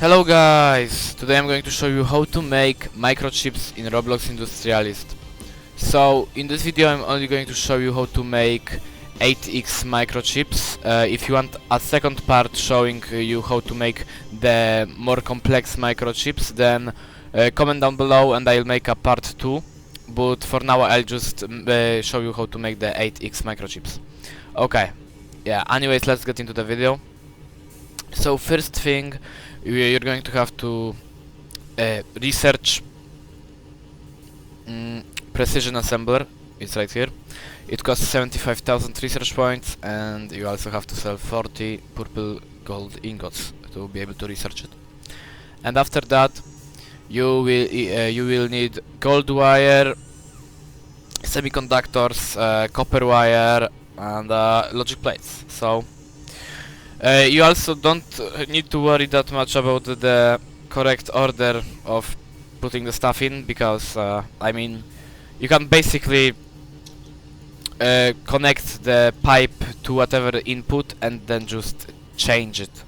Hello guys! Today I'm going to show you how to make microchips in Roblox Industrialist. So in this video I'm only going to show you how to make 8x microchips. If you want a second part showing you how to make the more complex microchips, then comment down below and I'll make a part 2. But for now I'll just show you how to make the 8x microchips. Okay, yeah, anyways, let's get into the video. So first thing, you're going to have to research precision assembler. It's right here. It costs 75,000 research points, and you also have to sell 40 purple gold ingots to be able to research it. And after that, you will need gold wire, semiconductors, copper wire, and logic plates. So you also don't need to worry that much about the correct order of putting the stuff in, because I mean, you can basically connect the pipe to whatever input and then just change it.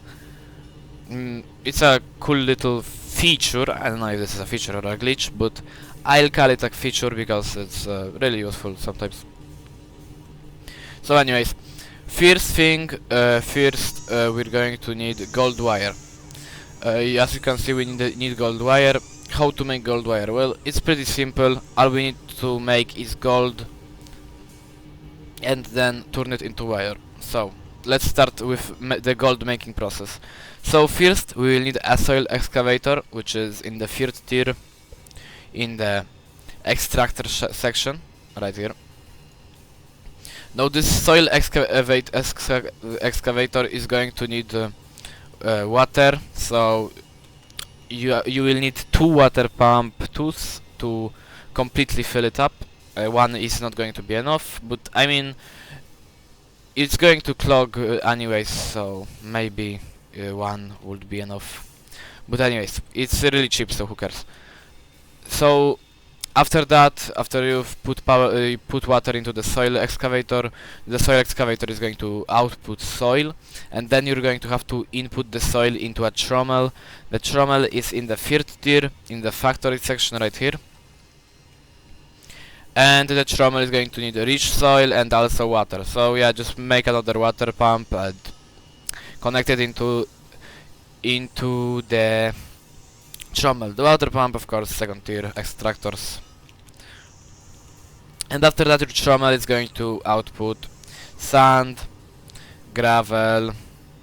It's a cool little feature. I don't know if this is a feature or a glitch, but I'll call it a feature because it's really useful sometimes. So anyways, first thing, we're going to need gold wire. As you can see, we need gold wire. How to make gold wire? Well, it's pretty simple. All we need to make is gold and then turn it into wire. So let's start with the gold making process. So first we will need a soil excavator, which is in the third tier in the extractor section right here. Now this soil excavator is going to need water, so you will need 2 water pump tools to completely fill it up. One is not going to be enough, but I mean, it's going to clog anyways, so maybe one would be enough. But anyways, it's really cheap, so who cares? So after that, after you've put water into the soil excavator is going to output soil, and then you're going to have to input the soil into a trommel. The trommel is in the third tier, in the factory section right here. And the trommel is going to need rich soil and also water. So yeah, just make another water pump and connect it into the trommel. The water pump, of course, second tier extractors. And after that, your trommel is going to output sand, gravel,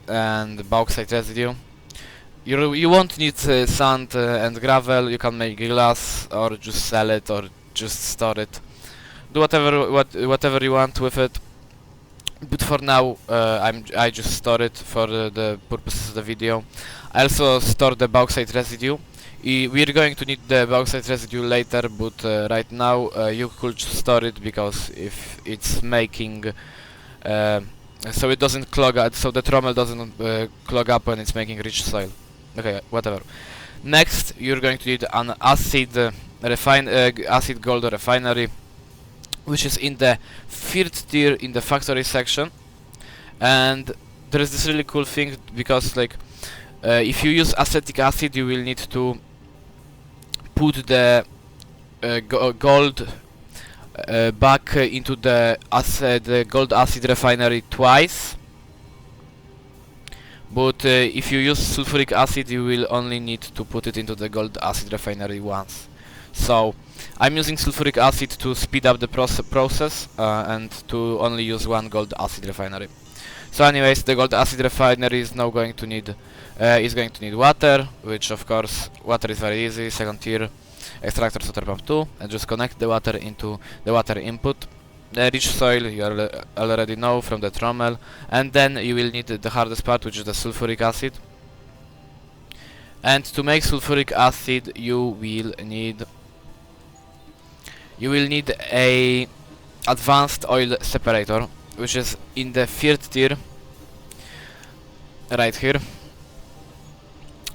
and bauxite residue. You won't need sand and gravel. You can make glass or just sell it or just store it. Do whatever you want with it. But for now, I just store it for the purposes of the video. I also store the bauxite residue. We're going to need the bauxite residue later, but right now you could store it, because if it's making so it doesn't clog up, so the trommel doesn't clog up when it's making rich soil. Okay, whatever. Next, you're going to need an acid gold refinery, which is in the third tier in the factory section. And there is this really cool thing, because like if you use acetic acid, you will need to put the gold back into the gold acid refinery twice. But if you use sulfuric acid, you will only need to put it into the gold acid refinery once. So I'm using sulfuric acid to speed up the process and to only use one gold acid refinery. So anyways, the gold acid refinery is now going to need water, which of course water is very easy. Second tier extractors water pump 2, and just connect the water into the water input. The rich soil you already know from the trommel, and then you will need the hardest part, which is the sulfuric acid. And to make sulfuric acid, you will need a advanced oil separator, which is in the third tier right here.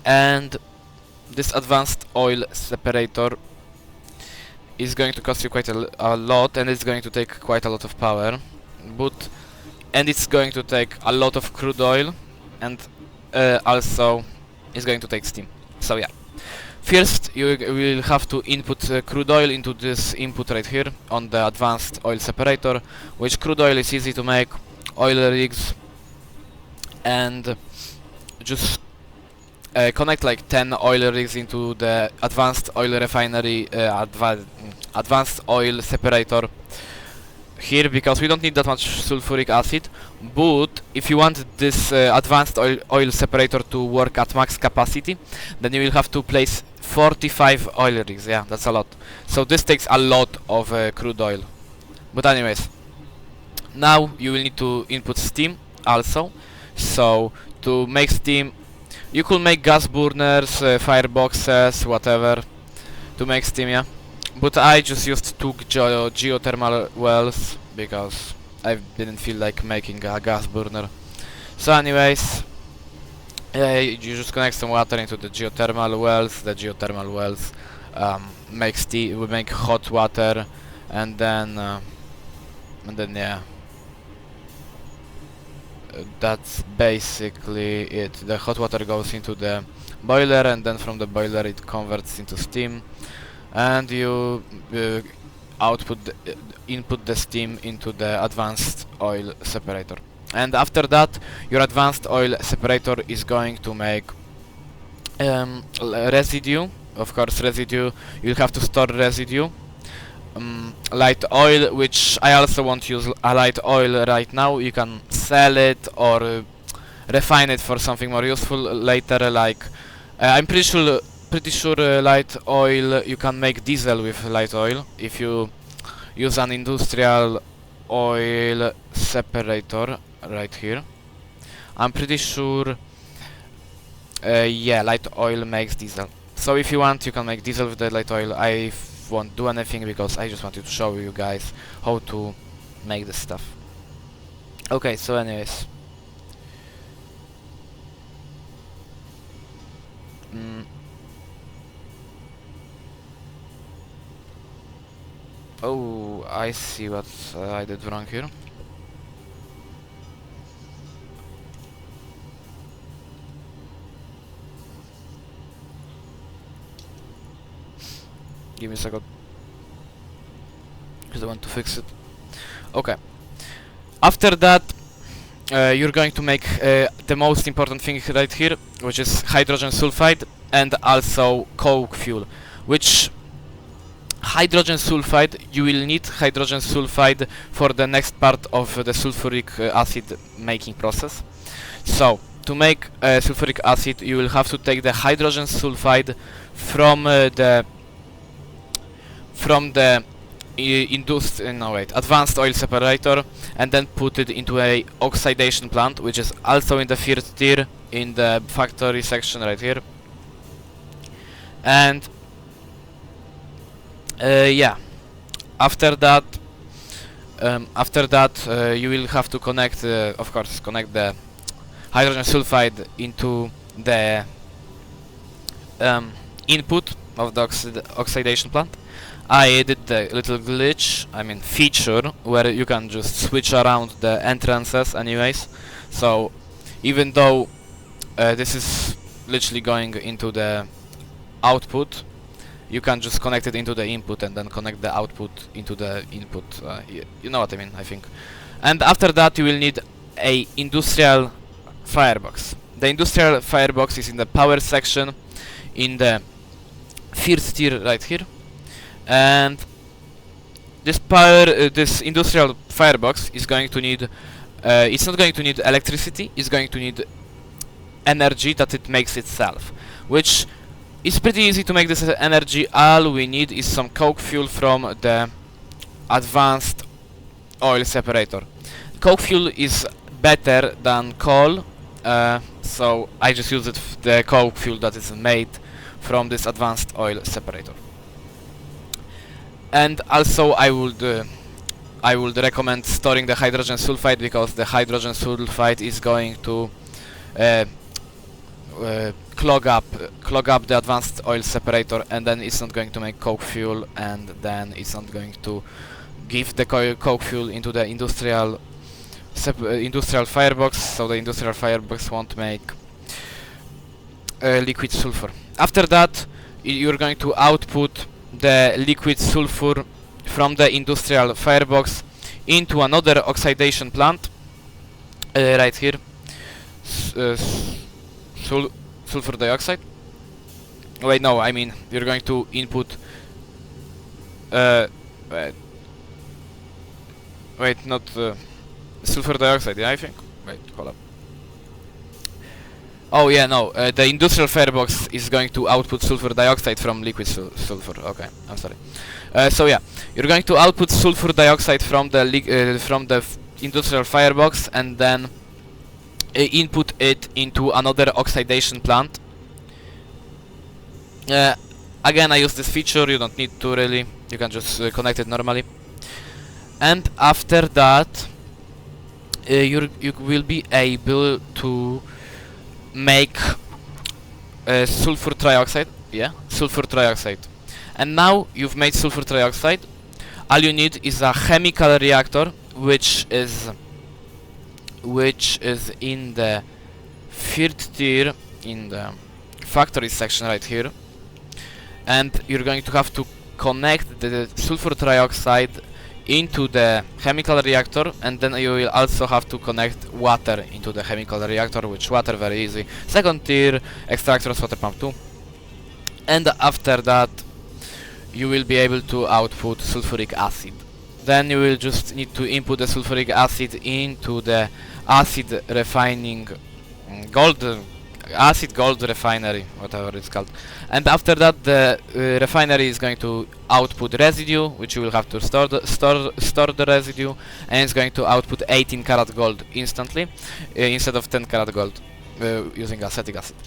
And this advanced oil separator is going to cost you quite a lot, and it's going to take quite a lot of power, and it's going to take a lot of crude oil, and also is going to take steam. So yeah. First, you will have to input crude oil into this input right here on the advanced oil separator, which crude oil is easy to make, oil rigs, and just connect like 10 oil rigs into the advanced oil refinery, advanced oil separator here, because we don't need that much sulfuric acid. But if you want this advanced oil separator to work at max capacity, then you will have to place 45 oil rigs. Yeah, that's a lot. So this takes a lot of crude oil. But anyways, now you will need to input steam also. So to make steam, you could make gas burners, fireboxes, whatever, to make steam, yeah. But I just used two geothermal wells because I didn't feel like making a gas burner. So anyways, you just connect some water into the geothermal wells. The geothermal wells make steam, will make hot water, and then yeah. That's basically it. The hot water goes into the boiler, and then from the boiler it converts into steam, and you input the steam into the advanced oil separator. And after that, your advanced oil separator is going to make residue. Of course, residue, you'll have to store residue. Light oil, which I also won't use a light oil right now. You can sell it or refine it for something more useful later. Like I'm pretty sure light oil, you can make diesel with light oil if you use an industrial oil separator right here. I'm pretty sure yeah, light oil makes diesel. So if you want, you can make diesel with the light oil. I won't do anything because I just wanted to show you guys how to make this stuff. Okay, so anyways, oh, I see what I did wrong here. Give me a second, because I want to fix it. Okay. After that, you're going to make the most important thing right here, which is hydrogen sulfide and also coke fuel. Which hydrogen sulfide, you will need hydrogen sulfide for the next part of the sulfuric acid making process. So to make sulfuric acid, you will have to take the hydrogen sulfide from the advanced oil separator, and then put it into a oxidation plant, which is also in the first tier in the factory section right here. And yeah, after that you will have to connect, of course, connect the hydrogen sulfide into the input of the oxidation plant. I did the little glitch, I mean feature, where you can just switch around the entrances anyways. So even though this is literally going into the output, you can just connect it into the input and then connect the output into the input. You know what I mean, I think. And after that you will need a industrial firebox. The industrial firebox is in the power section in the first tier right here. And this industrial firebox is going to need, it's not going to need electricity, it's going to need energy that it makes itself, which is pretty easy to make this energy. All we need is some coke fuel from the advanced oil separator. Coke fuel is better than coal, so I just use the coke fuel that is made from this advanced oil separator. And also I would recommend storing the hydrogen sulfide, because the hydrogen sulfide is going to clog up the advanced oil separator, and then it's not going to make coke fuel, and then it's not going to give the coke fuel into the industrial firebox, so the industrial firebox won't make liquid sulfur. After that, you're going to output the liquid sulfur from the industrial firebox into another oxidation plant right here. Sulfur dioxide. Wait, no, I mean you're going to input. Wait, not sulfur dioxide. Yeah, I think. Wait, hold up. Oh yeah, no. The industrial firebox is going to output sulfur dioxide from liquid sulfur. Okay, I'm sorry. So yeah, you're going to output sulfur dioxide from the industrial firebox and then input it into another oxidation plant. Again, I use this feature. You don't need to really. You can just connect it normally. And after that, you will be able to make sulfur trioxide. Yeah, sulfur trioxide. And now you've made sulfur trioxide. All you need is a chemical reactor, which is in the third tier in the factory section right here. And you're going to have to connect the sulfur trioxide into the chemical reactor, and then you will also have to connect water into the chemical reactor, which water very easy. Second tier, extractors, water pump 2. And after that, you will be able to output sulfuric acid. Then you will just need to input the sulfuric acid into the acid refining acid gold refinery, whatever it's called. And after that, the refinery is going to output residue, which you will have to store the residue, and it's going to output 18 karat gold instantly instead of 10 karat gold using acetic acid.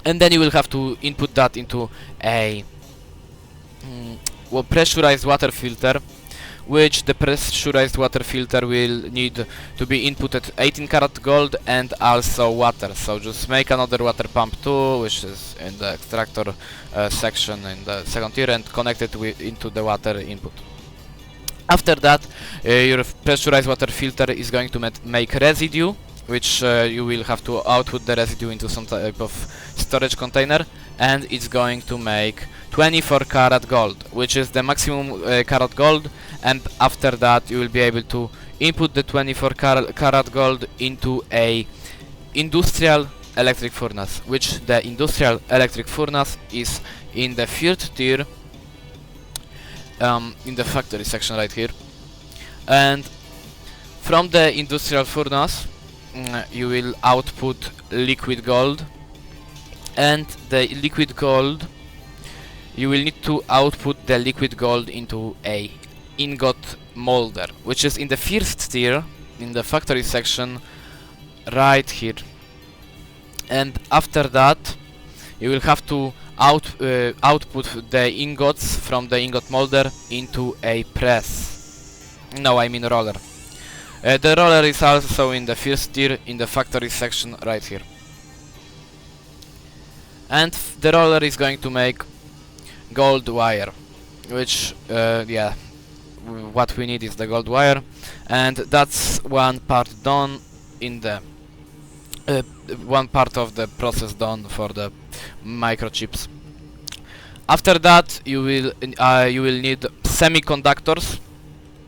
And then you will have to input that into a pressurized water filter, which the pressurized water filter will need to be inputted 18 karat gold and also water. So just make another water pump 2, which is in the extractor section in the second tier, and connect it into the water input. After that, your pressurized water filter is going to make residue, which you will have to output the residue into some type of storage container, and it's going to make 24 karat gold, which is the maximum karat gold. And after that, you will be able to input the 24 karat gold into a industrial electric furnace, which the industrial electric furnace is in the third tier in the factory section right here. And from the industrial furnace, you will output liquid gold, and the liquid gold, you will need to output the liquid gold into a ingot molder, which is in the first tier in the factory section right here. And after that, you will have to output the ingots from the ingot molder into a press. No, I mean roller. The roller is also in the first tier in the factory section right here. And the roller is going to make gold wire, which yeah, what we need is the gold wire, and that's one part done in the one part of the process done for the microchips. After that, you will need semiconductors,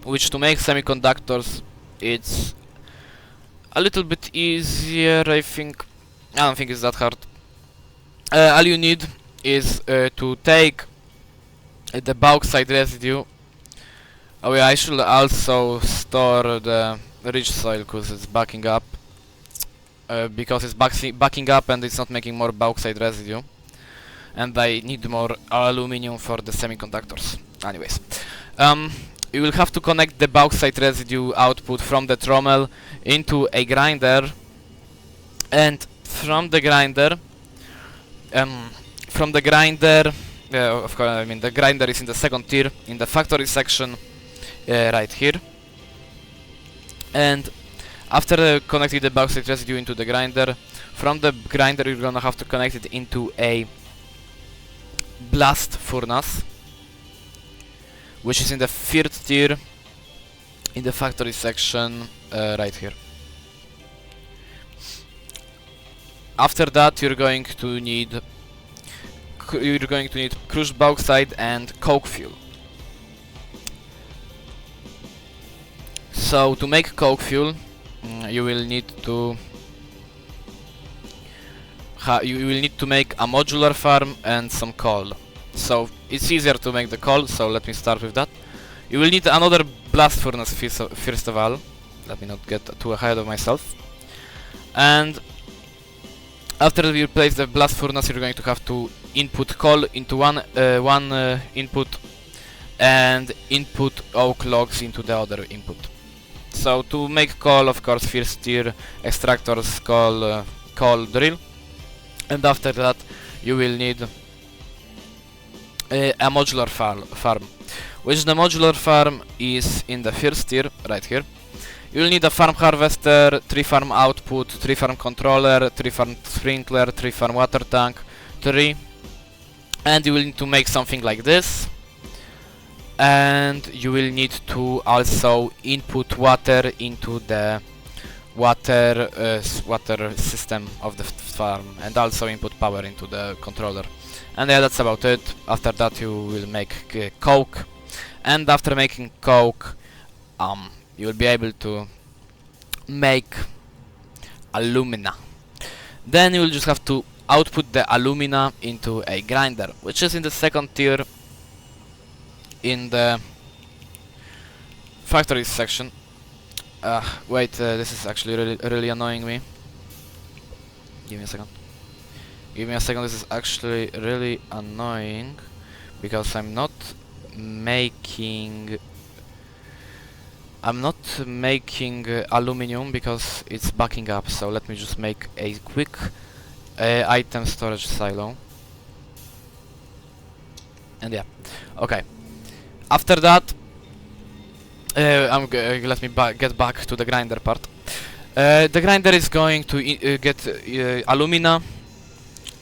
which to make semiconductors it's a little bit easier, I think. I don't think it's that hard. All you need is to take the bauxite residue. Oh yeah, I should also store the rich soil because it's backing up. Because it's backing up and it's not making more bauxite residue. And I need more aluminum for the semiconductors. Anyways. You will have to connect the bauxite residue output from the trommel into a grinder. And from the grinder... of course, I mean the grinder is in the second tier in the factory section right here. And after connecting the bauxite residue into the grinder, from the grinder you're gonna have to connect it into a blast furnace, which is in the third tier in the factory section right here. After that, you're going to need crushed bauxite and coke fuel. So to make coke fuel, you will need to make a modular farm and some coal. So it's easier to make the coal, so let me start with that. You will need another blast furnace first of all. Let me not get too ahead of myself. And after you place the blast furnace, you're going to have to input coal into one input and input oak logs into the other input. So to make coal, of course, first tier extractors coal drill, and after that you will need a modular farm, which the modular farm is in the first tier right here. You will need a farm harvester, 3 farm output, 3 farm controller, 3 farm sprinkler, 3 farm water tank, 3, and you will need to make something like this. And you will need to also input water into the water system of the farm, and also input power into the controller. And yeah, that's about it. After that you will make coke, and after making coke, you will be able to make alumina. Then you will just have to output the alumina into a grinder, which is in the second tier in the factories section. Wait, this is actually really annoying me. Give me a second. This is actually really annoying because I'm not making aluminum because it's backing up. So let me just make a quick item storage silo. And yeah, okay. After that, let me get back to the grinder part. The grinder is going to get alumina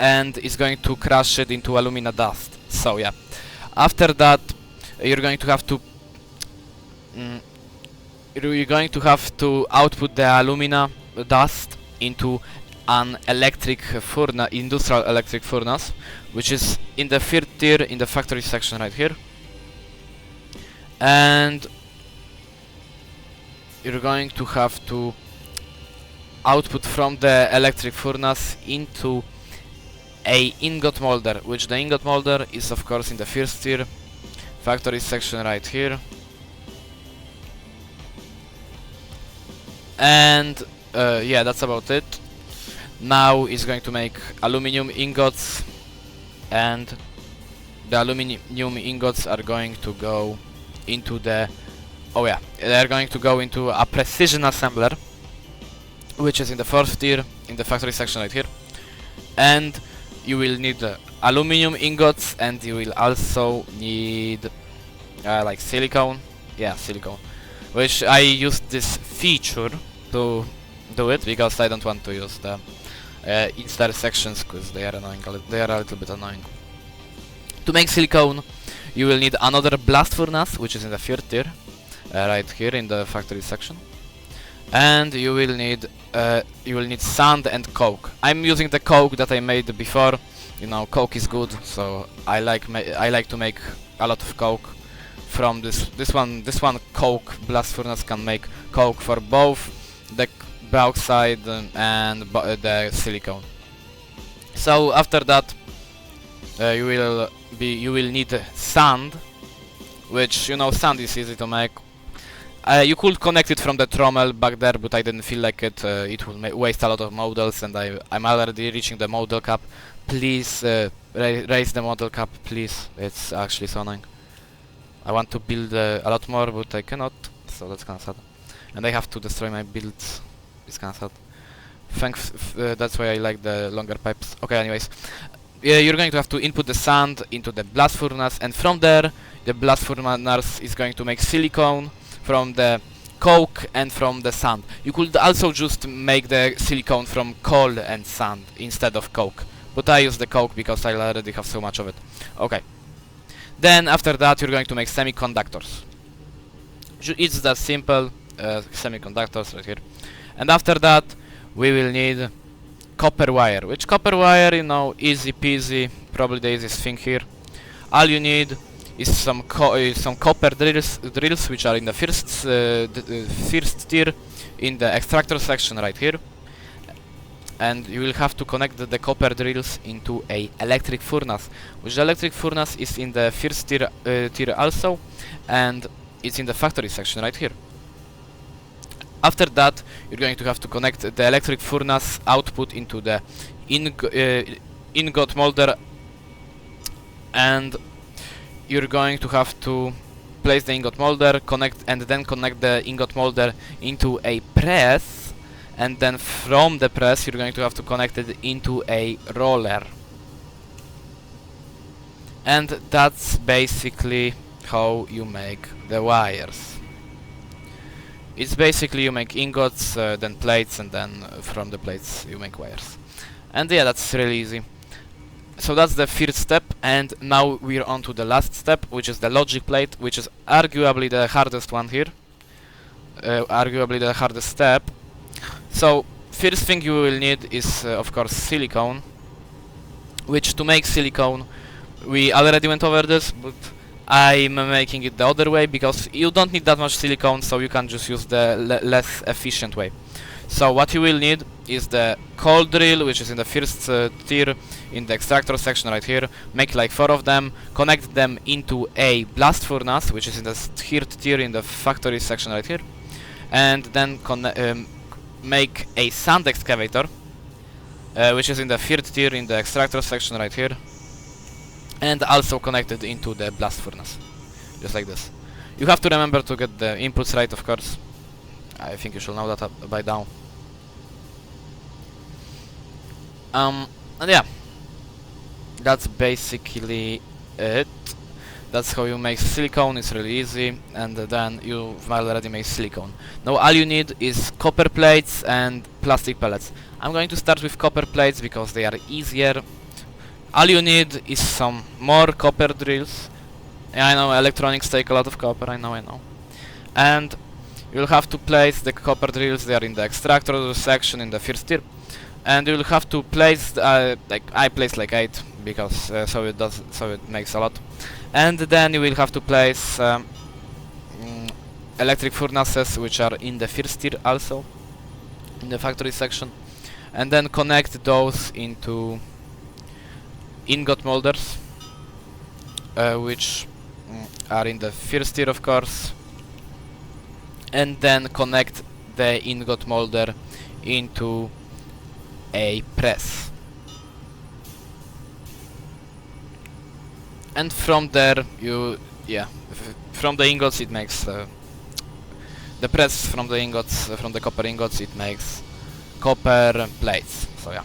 and is going to crush it into alumina dust. So yeah, after that you're going to have to output the alumina dust into an industrial electric furnace, which is in the third tier in the factory section right here. And you're going to have to output from the electric furnace into a ingot molder, which the ingot molder is of course in the first tier factory section right here. And yeah, that's about it. Now it's going to make aluminum ingots, and the aluminum ingots are going to go into the they're going to go into a precision assembler, which is in the fourth tier in the factory section right here. And you will need aluminum ingots, and you will also need like silicone, which I used this feature to do it because I don't want to use the instar sections because they are annoying. They are a little bit annoying. To make silicone, you will need another blast furnace, which is in the third tier, right here in the factory section. And you will need sand and coke. I'm using the coke that I made before. You know, coke is good, so I like to make a lot of coke from this one coke blast furnace can make coke for both the bauxite and the silicone. So after that, you will need sand, which, you know, sand is easy to make. You could connect it from the trommel back there, but I didn't feel like it. It would waste a lot of models, and I'm already reaching the model cap. Please raise the model cap, please. It's actually so annoying. I want to build a lot more, but I cannot, so that's kinda sad. And I have to destroy my builds. It's kinda sad. That's why I like the longer pipes. Okay, anyways. You're going to have to input the sand into the blast furnace, and from there, the blast furnace is going to make silicone from the coke and from the sand. You could also just make the silicone from coal and sand instead of coke, but I use the coke because I already have so much of it. Okay. Then after that you're going to make semiconductors. It's that simple, semiconductors right here. And after that we will need copper wire, which copper wire, you know, easy peasy, probably the easiest thing here. All you need is some copper drills which are in the first tier in the extractor section right here, and you will have to connect the copper drills into a electric furnace, which the electric furnace is in the first tier also, and it's in the factory section right here. After that, you're going to have to connect the electric furnace output into the ingot molder, and you're going to have to place the ingot molder, connect the ingot molder into a press, and then from the press you're going to have to connect it into a roller. And that's basically how you make the wires. It's basically you make ingots, then plates, and then from the plates you make wires. And yeah, that's really easy. So that's the first step, and now we're on to the last step, which is the logic plate, which is arguably the hardest one here. Arguably the hardest step. So first thing you will need is of course silicone, which to make silicone we already went over this, but I'm making it the other way because you don't need that much silicone, so you can just use the less efficient way. So what you will need is the cold drill, which is in the first tier in the extractor section right here. Make like 4 of them, connect them into a blast furnace, which is in the third tier in the factory section right here, and then make a sand excavator, which is in the third tier in the extractor section right here, and also connected into the blast furnace, just like this. You have to remember to get the inputs right, of course. I think you should know that by now. And yeah, that's basically it. That's how you make silicone. It's really easy, and then you've already made silicone. Now all you need is copper plates and plastic pellets. I'm going to start with copper plates because they are easier. All you need is some more copper drills. Yeah, I know electronics take a lot of copper, I know. And you'll have to place the copper drills there in the extractor section in the first tier. And you'll have to place, like I place like 8 because so it makes a lot. And then you will have to place electric furnaces, which are in the first tier also, in the factory section, and then connect those into ingot molders, which are in the first tier, of course, and then connect the ingot molder into a press. And from there from the ingots it makes the press from the ingots, from the copper ingots it makes copper plates, so yeah.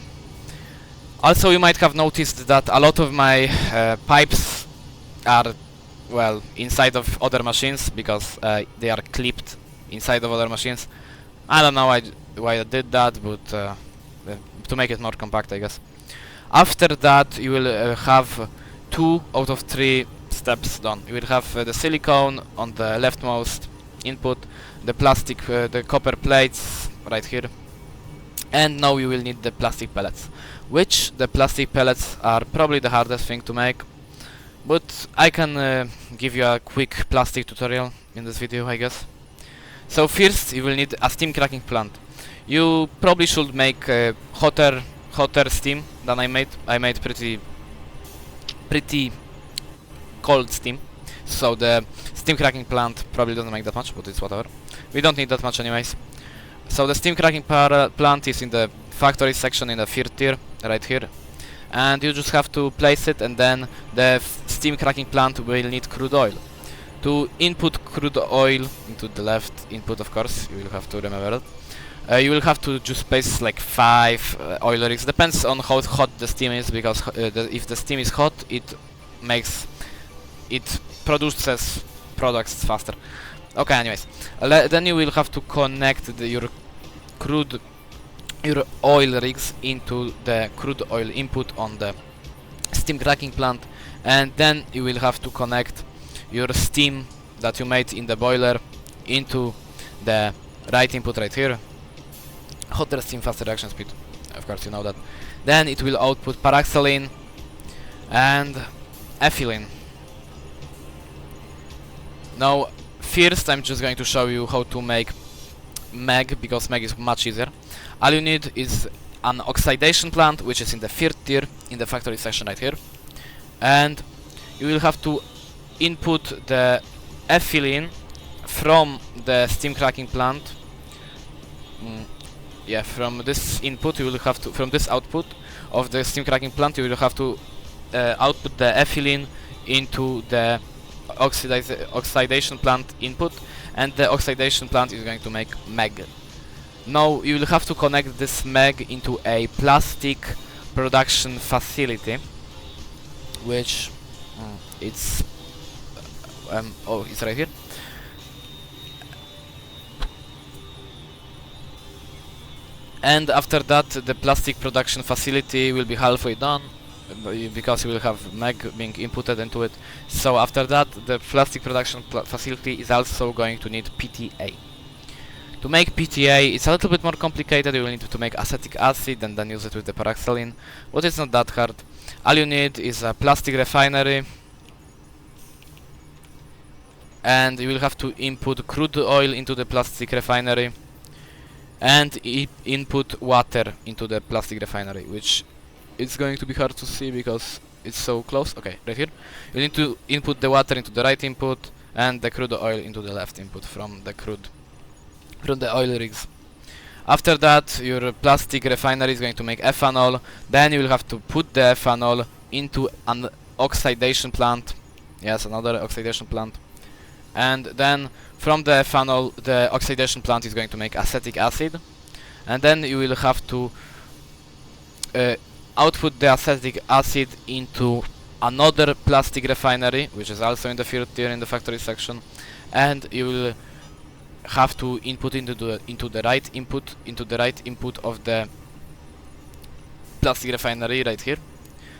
Also you might have noticed that a lot of my pipes are, well, inside of other machines because they are clipped inside of other machines. I don't know why I did that, but to make it more compact, I guess. After that you will have 2 out of 3 steps done. You will have the silicone on the leftmost input, the plastic, the copper plates right here, and now you will need the plastic pellets, which the plastic pellets are probably the hardest thing to make, but I can give you a quick plastic tutorial in this video, I guess. So first you will need a steam cracking plant. You probably should make hotter steam than I made. I made pretty cold steam, so the steam cracking plant probably doesn't make that much, but it's whatever. We don't need that much anyways. So the steam cracking plant is in the factory section in the third tier right here, and you just have to place it, and then the steam cracking plant will need crude oil. To input crude oil into the left input, of course, you will have to remember that. You will have to just place like 5 oil rigs. Depends on how hot the steam is, because if the steam is hot, it produces products faster. Okay, anyways, then you will have to connect your oil rigs into the crude oil input on the steam cracking plant, and then you will have to connect your steam that you made in the boiler into the right input right here. Hotter steam, faster reaction speed. of course you know that. Then it will output paraxylene and ethylene. Now first I'm just going to show you how to make MEG, because MEG is much easier. All you need is an oxidation plant, which is in the third tier in the factory section right here, and you will have to input the ethylene from the steam cracking plant. Yeah, from this input you will have to, from this output of the steam cracking plant, you will have to output the ethylene into the oxidation plant input, and the oxidation plant is going to make MEG. Now you will have to connect this MEG into a plastic production facility, which it's oh, it's right here. And after that, the plastic production facility will be halfway done, because you will have MEG being inputted into it. So after that, the plastic production facility is also going to need PTA. To make PTA, it's a little bit more complicated. You will need to make acetic acid and then use it with the paraxylene, but it's not that hard. All you need is a plastic refinery, and you will have to input crude oil into the plastic refinery, and input water into the plastic refinery, which it's going to be hard to see because it's so close. Okay, right here. You need to input the water into the right input and the crude oil into the left input from the oil rigs. After that, your plastic refinery is going to make ethanol. Then you will have to put the ethanol into an oxidation plant. Yes, another oxidation plant. And then from the ethanol, the oxidation plant is going to make acetic acid. And then you will have to output the acetic acid into another plastic refinery, which is also in the third tier in the factory section. And you will have to input into the right input of the plastic refinery right here.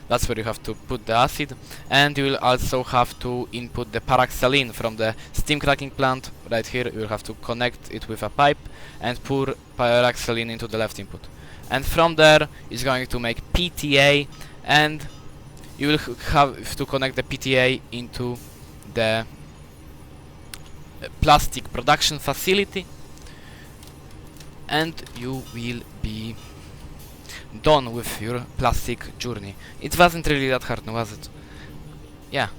That's where you have to put the acid, and you will also have to input the paraxylene from the steam cracking plant right here. You will have to connect it with a pipe and pour paraxylene into the left input, and from there it's going to make PTA, and you will have to connect the PTA into the plastic production facility, and you will be done with your plastic journey. It wasn't really that hard, was it? Yeah,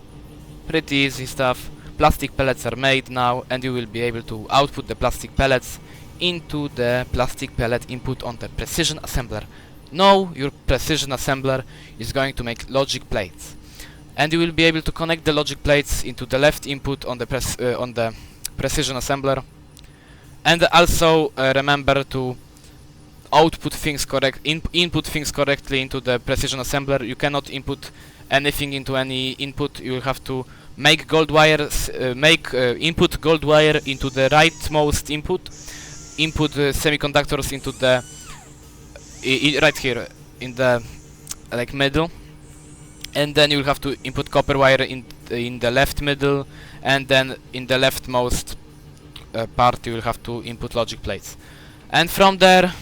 pretty easy stuff. Plastic pellets are made now, and you will be able to output the plastic pellets into the plastic pellet input on the precision assembler. Now your precision assembler is going to make logic plates, and you will be able to connect the logic plates into the left input on the precision assembler. And also remember to output things input things correctly into the precision assembler. You cannot input anything into any input. You will have to make gold wires, input gold wire into the rightmost input semiconductors into the right here in the like middle, and then you will have to input copper wire in the left middle, and then in the leftmost part you will have to input logic plates. And from there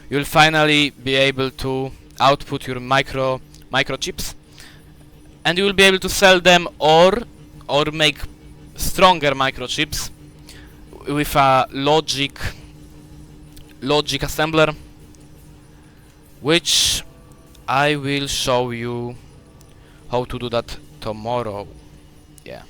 you will finally be able to output your microchips, and you will be able to sell them or make stronger microchips with a logic assembler, which I will show you how to do that tomorrow. Yeah,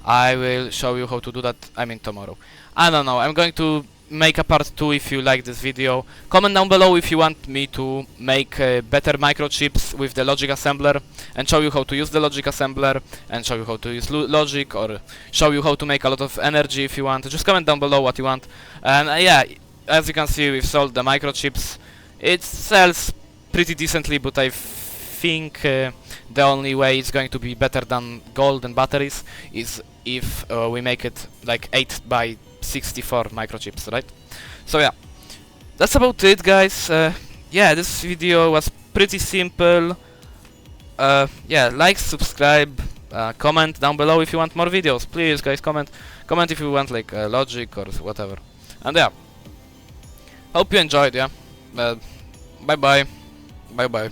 I will show you how to do that, I mean tomorrow. I don't know, I'm going to make a part 2 if you like this video. Comment down below if you want me to make better microchips with the logic assembler, and show you how to use the logic assembler, and show you how to use logic, or show you how to make a lot of energy if you want. Just comment down below what you want. And yeah, as you can see, we've sold the microchips. It sells pretty decently, but I think the only way it's going to be better than gold and batteries is if we make it like 8x64 microchips, right? So yeah, that's about it, guys. Yeah, this video was pretty simple. Yeah, like, subscribe, comment down below if you want more videos. Please, guys, comment if you want like logic or whatever. And yeah, hope you enjoyed. Yeah, Bye bye. Bye bye.